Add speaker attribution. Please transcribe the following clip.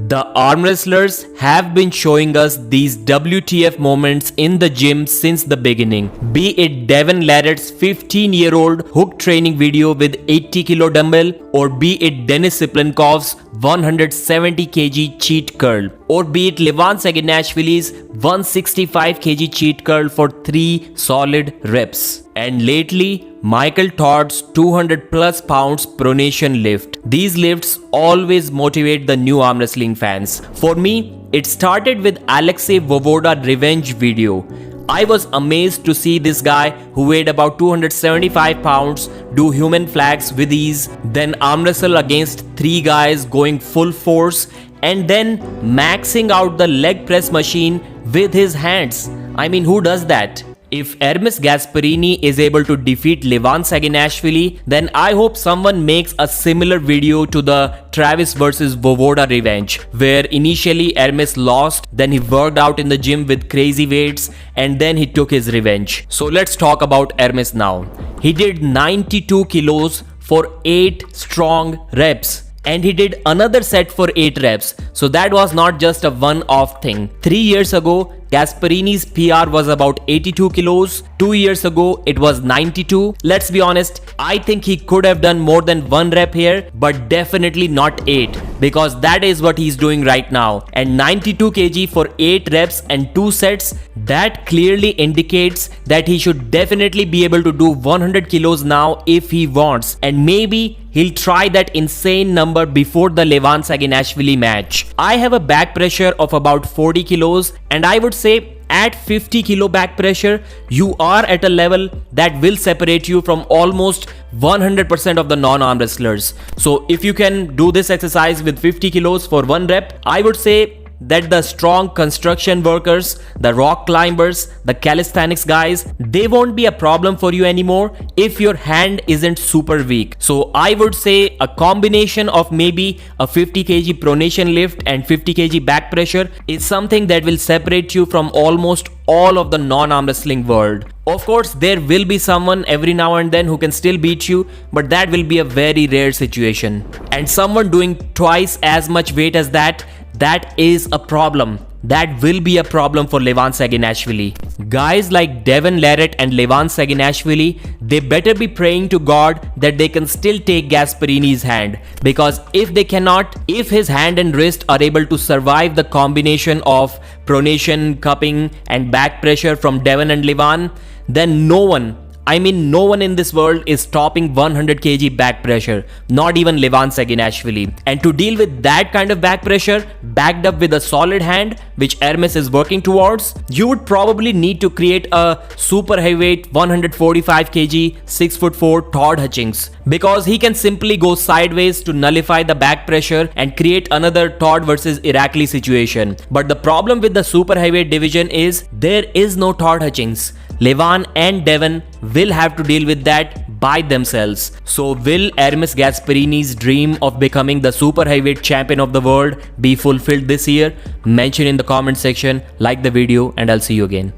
Speaker 1: The arm wrestlers have been showing us these WTF moments in the gym since the beginning. Be it Devon Larratt's 15-year-old hook training video with 80 kg dumbbell, or be it Denis Cyplenkov's 170 kg cheat curl, or be it Levan Saginashvili's 165 kg cheat curl for 3 solid reps. And lately, Michael Todd's 200 plus pounds pronation lift. These lifts always motivate the new arm wrestling fans. For me, it started with Alexei Vovoda revenge video. I was amazed to see this guy who weighed about 275 pounds do human flags with ease, then arm wrestle against 3 guys going full force, and then maxing out the leg press machine with his hands. I mean, who does that? If Ermis Gasparini is able to defeat Levan Saginashvili, then I hope someone makes a similar video to the Travis vs Vovoda revenge, where initially Ermis lost, then he worked out in the gym with crazy weights, and then he took his revenge. So let's talk about Ermis now. He did 92 kilos for 8 strong reps. And he did another set for 8 reps. So that was not just a one-off thing. 3 years ago, Gasparini's PR was about 82 kilos. 2 years ago, it was 92. Let's be honest, I think he could have done more than 1 rep here, but definitely not 8, because that is what he's doing right now. And 92 kg for 8 reps and 2 sets, that clearly indicates that he should definitely be able to do 100 kilos now if he wants. And maybe he'll try that insane number before the Levan Saginashvili match. I have a back pressure of about 40 kilos, and I would say at 50 kilo back pressure, you are at a level that will separate you from almost 100% of the non-arm wrestlers. So if you can do this exercise with 50 kilos for 1 rep, I would say that the strong construction workers, the rock climbers, the calisthenics guys, they won't be a problem for you anymore if your hand isn't super weak. So I would say a combination of maybe a 50 kg pronation lift and 50 kg back pressure is something that will separate you from almost all of the non-arm wrestling world. Of course, there will be someone every now and then who can still beat you, but that will be a very rare situation. And someone doing twice as much weight as that is a problem. That will be a problem for Levan Saginashvili. Guys like Devon Larratt and Levan Saginashvili, they better be praying to God that they can still take Gasparini's hand. Because if they cannot, if his hand and wrist are able to survive the combination of pronation, cupping and back pressure from Devon and Levan, then no one in this world is stopping 100 kg back pressure, not even Levan Saginashvili. And to deal with that kind of back pressure, backed up with a solid hand, which Ermis is working towards, you would probably need to create a super heavyweight 145 kg 6'4" Todd Hutchings, because he can simply go sideways to nullify the back pressure and create another Todd versus Irakli situation. But the problem with the super heavyweight division is there is no Todd Hutchings. Levan and Devon will have to deal with that by themselves. So will Ermis Gasparini's dream of becoming the super heavyweight champion of the world be fulfilled this year? Mention in the comment section, like the video, and I'll see you again.